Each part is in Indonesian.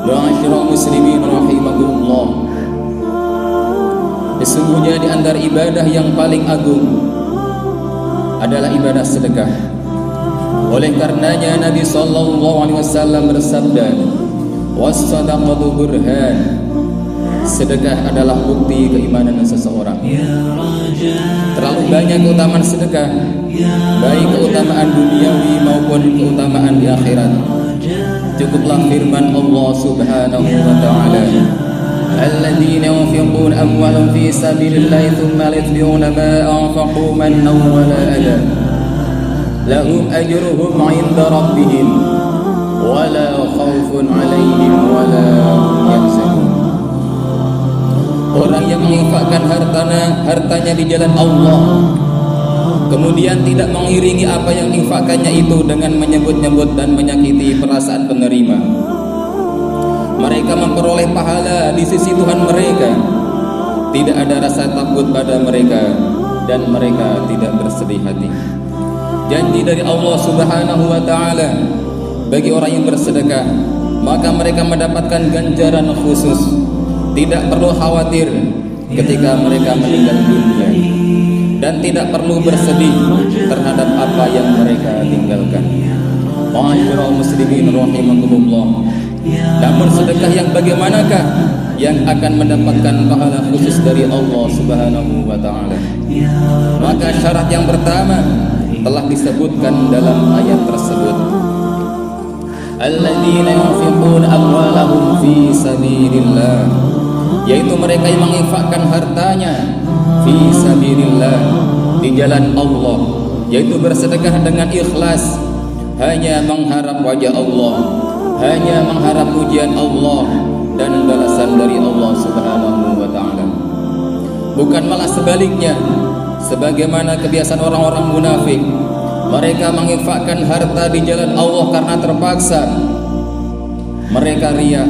Ma'asyiral muslimin rahimakumullah. Sesungguhnya di antara ibadah yang paling agung adalah ibadah sedekah. Oleh karenanya Nabi sallallahu alaihi wasallam bersabda, "Was-shadaqatu burhan." Sedekah adalah bukti keimanan seseorang. Terlalu banyak keutamaan sedekah, baik keutamaan duniawi maupun keutamaan di akhirat. Cukuplah firman Allah Subhanahu wa taala, "Alladzina yunfiquna amwalahum fi sabilillahi tsumma la yutbi'una ma anfaqu mannan wa la adha. Lahum ajruhum 'inda rabbihim wa la khaufun 'alaihim wa la hum yahzanun." Orang yang menginfakkan hartanya di jalan Allah, kemudian tidak mengiringi apa yang infakkannya itu dengan menyebut-nyebut dan menyakiti perasaan penerima, mereka memperoleh pahala di sisi Tuhan mereka. Tidak ada rasa takut pada mereka dan mereka tidak bersedih hati. Janji dari Allah Subhanahu wa taala bagi orang yang bersedekah, maka mereka mendapatkan ganjaran khusus. Tidak perlu khawatir ketika mereka meninggal dunia, dan tidak perlu bersedih terhadap apa yang mereka tinggalkan. Ma'asyiral muslimin rahimakumullah. Namun sedekah yang bagaimanakah yang akan mendapatkan pahala khusus dari Allah Subhanahu wa taala? Maka syarat yang pertama telah disebutkan dalam ayat tersebut. Alladzina yunfiquna amwalahum fi sabilillah, yaitu mereka yang menginfakkan hartanya fi sabilillah, di jalan Allah, yaitu bersedekah dengan ikhlas, hanya mengharap wajah Allah, hanya mengharap pujian Allah dan balasan dari Allah Subhanahu wa taala. Bukan malah sebaliknya, sebagaimana kebiasaan orang-orang munafik. Mereka menginfakkan harta di jalan Allah karena terpaksa. Mereka riya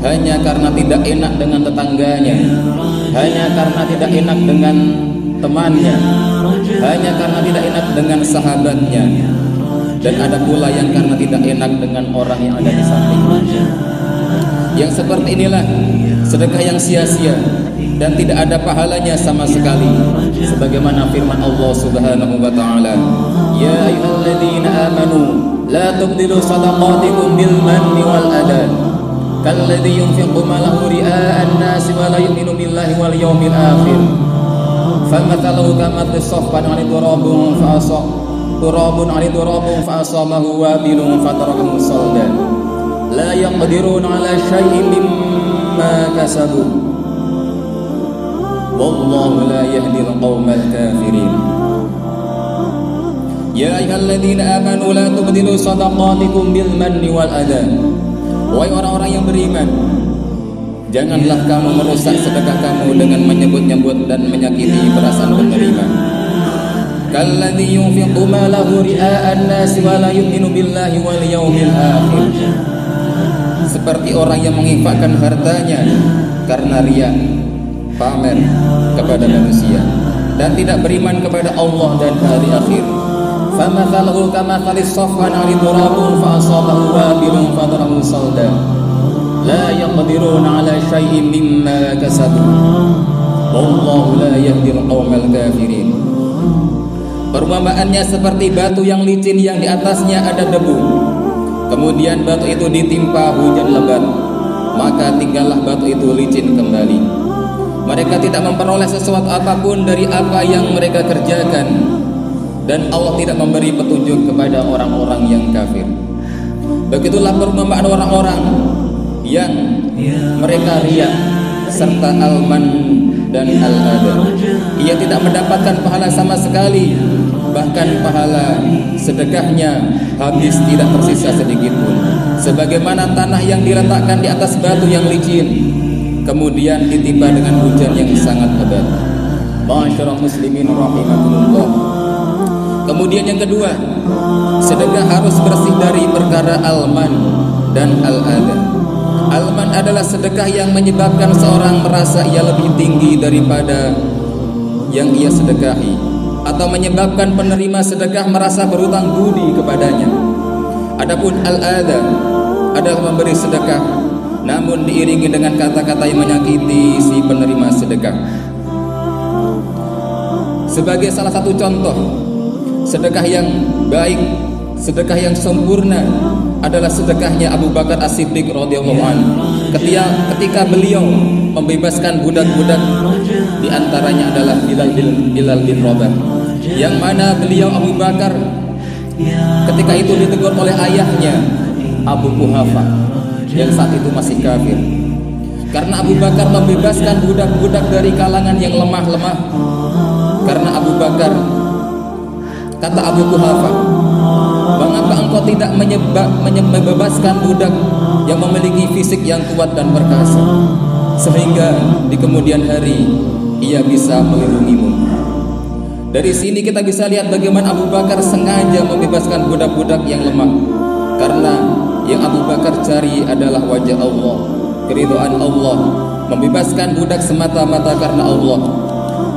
hanya karena tidak enak dengan tetangganya, hanya karena tidak enak dengan temannya, hanya karena tidak enak dengan sahabatnya, dan ada pula yang karena tidak enak dengan orang yang ada di sampingnya. Yang seperti inilah sedekah yang sia-sia dan tidak ada pahalanya sama sekali, sebagaimana firman Allah Subhanahu wa taala, "Ya ayyuhalladzina amanu la tubdilu shadaqatikum bil manni wal adha kalladzi yunfiqu malahu ria'an nasi wa la yu'minu billahi wal yawmil akhir famathaluhu kamathali safwan 'ala turabun fa asabahu wabilun fatarakahu saldan la yaqdiruna 'ala syai'in mimma kasabu wallahu la yahdil qaumal kafirin." Ya ayyuhalladzina amanu la tubdilu shadaqatikum bil manni wal adha. Wahai orang-orang yang beriman, janganlah kamu merusak sedekah kamu dengan menyebut-nyebut dan menyakiti perasaan penerima. Kalladzi yunfiqu malahu ria'an nasi wa la yu'minu billahi wal yawmil akhir. Seperti orang yang menginfakkan hartanya karena riya, pamer kepada manusia, dan tidak beriman kepada Allah dan hari akhir. Famathaluhu kamathali safwan 'ala turabun fa asabahu wabilun fatarakahu saldan la yaqdiruna 'ala syai'in mimma kasabu wallahu la yahdil qaumal kafirin. Perumpamaannya seperti batu yang licin yang di atasnya ada debu, kemudian batu itu ditimpa hujan lebat, maka tinggallah batu itu licin kembali. Mereka tidak memperoleh sesuatu apapun dari apa yang mereka kerjakan, dan Allah tidak memberi petunjuk kepada orang-orang yang kafir. Begitulah perumpamaan orang-orang yang mereka riya serta alman dan al-adha. Ia tidak mendapatkan pahala sama sekali, bahkan pahala sedekahnya habis, tidak tersisa sedikit pun. Sebagaimana tanah yang diletakkan di atas batu yang licin, kemudian ditimpa dengan hujan yang sangat lebat. Ma'asyiral muslimin rahimakumullah. Kemudian yang kedua, sedekah harus bersih dari perkara alman dan al-adha. Alman adalah sedekah yang menyebabkan seorang merasa ia lebih tinggi daripada yang ia sedekahi, atau menyebabkan penerima sedekah merasa berhutang budi kepadanya. Adapun al-adha adalah memberi sedekah namun diiringi dengan kata-kata yang menyakiti si penerima sedekah. Sebagai salah satu contoh sedekah yang baik, sedekah yang sempurna adalah sedekahnya Abu Bakar As-Siddiq radhiyallahu anhu ketika beliau membebaskan budak-budak, di antaranya adalah Bilal bin Rabah, yang mana beliau Abu Bakar ketika itu ditegur oleh ayahnya Abu Quhafah yang saat itu masih kafir, karena Abu Bakar membebaskan budak-budak dari kalangan yang lemah-lemah. Karena Abu Bakar, kata Abu Quhafah, mengapa engkau tidak membebaskan budak yang memiliki fisik yang kuat dan perkasa, sehingga di kemudian hari ia bisa melindungimu. Dari sini kita bisa lihat bagaimana Abu Bakar sengaja membebaskan budak-budak yang lemah, karena yang Abu Bakar cari adalah wajah Allah, keridhaan Allah, membebaskan budak semata-mata karena Allah.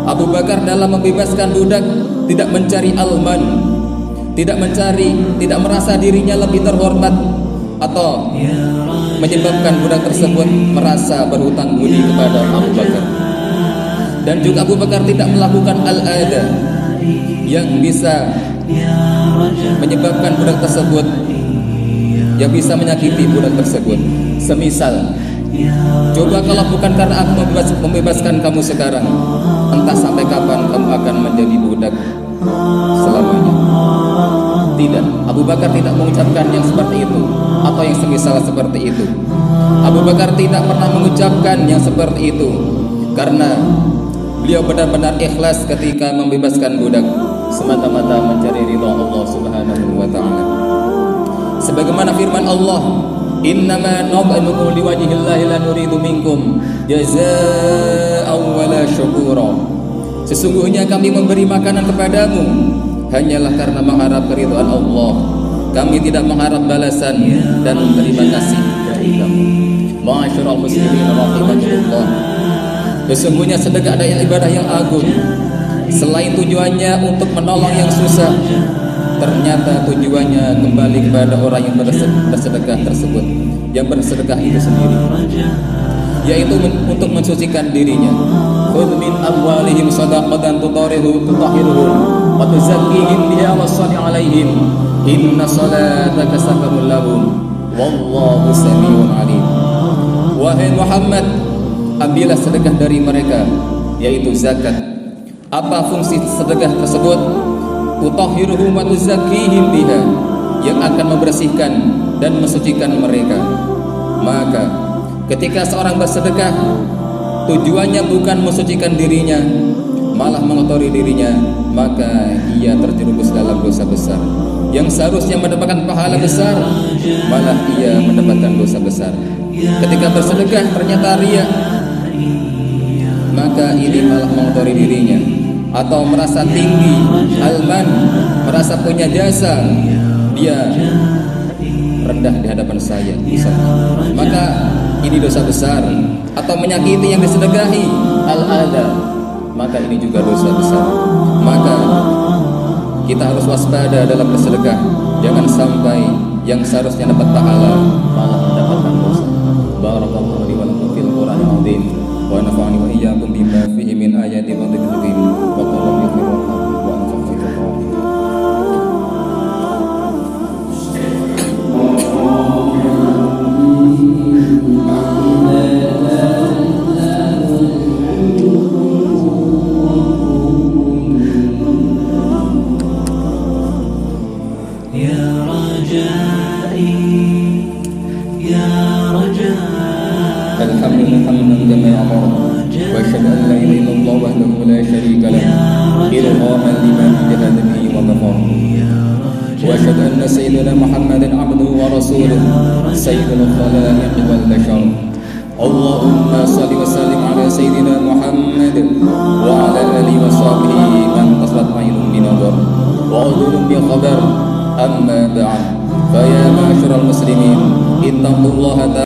Abu Bakar dalam membebaskan budak tidak mencari alman, tidak merasa dirinya lebih terhormat atau menyebabkan budak tersebut merasa berhutang budi kepada Abu Bakar. Dan juga Abu Bakar tidak melakukan al-ada yang bisa menyebabkan budak tersebut, yang bisa menyakiti budak tersebut. Semisal, coba kalau bukan karena aku membebaskan kamu sekarang, entah sampai kapan kamu akan menjadi budak selamanya. Tidak, Abu Bakar tidak mengucapkan yang seperti itu atau yang semisal seperti itu. Abu Bakar tidak pernah mengucapkan yang seperti itu karena beliau benar-benar ikhlas ketika membebaskan budak, semata-mata mencari ridha Allah Subhanahu wa ta'ala. Sebagaimana firman Allah, innama nut'imukum liwajhillahi la nuridu minkum jazaa'an wala syukura. Sesungguhnya kami memberi makanan kepadamu hanyalah karena mengharap keridhaan Allah. Kami tidak mengharap balasan dan terima kasih dari kamu. Ma'asyiral muslimin rahimakumullah. Sesungguhnya sedekah adalah ibadah yang agung. Selain tujuannya untuk menolong yang susah, ternyata tujuannya kembali kepada orang yang bersedekah tersebut, yang bersedekah itu sendiri, yaitu untuk mensucikan dirinya. Khudh min amwalihim shadaqatan tutahhiruhum wa tuzakkihim biha wa shalli 'alaihim inna salataka sakanun lahum wallahu samii'un 'aliim. Wahai Muhammad, ambillah sedekah dari mereka, yaitu zakat. Apa fungsi sedekah tersebut? Tutahhiruhum wa tuzakkihim biha, yang akan membersihkan dan mensucikan mereka. Maka ketika seorang bersedekah, tujuannya bukan mensucikan dirinya, malah mengotori dirinya, maka ia terjerumus dalam dosa besar. Yang seharusnya mendapatkan pahala besar, malah ia mendapatkan dosa besar. Ketika bersedekah ternyata riya, maka ini malah mengotori dirinya, atau merasa tinggi, alman, merasa punya jasa, dia rendah di hadapan saya misalnya, maka ini dosa besar. Atau menyakiti yang disedekahi, al-adha, maka ini juga dosa besar. Maka kita harus waspada dalam bersedekah, jangan sampai yang seharusnya dapat pahala malah mendapatkan dosa. Barakallahu li wa lakum fil Qur'anil azim wa nafa'ani wa iyyakum bima fihi min ayatin wa dzikril hakim wa qul yaghfir wa anfa'u وأشهد أن سيدنا محمد عبده ورسوله سيد الخلائق والبشر. اللهم صل وسلم على سيدنا محمد وعلى آله وصحبه من تصلت عين بنظر وعذر بخبر. أما بعد، فيا معشر المسلمين اتقوا الله تعالى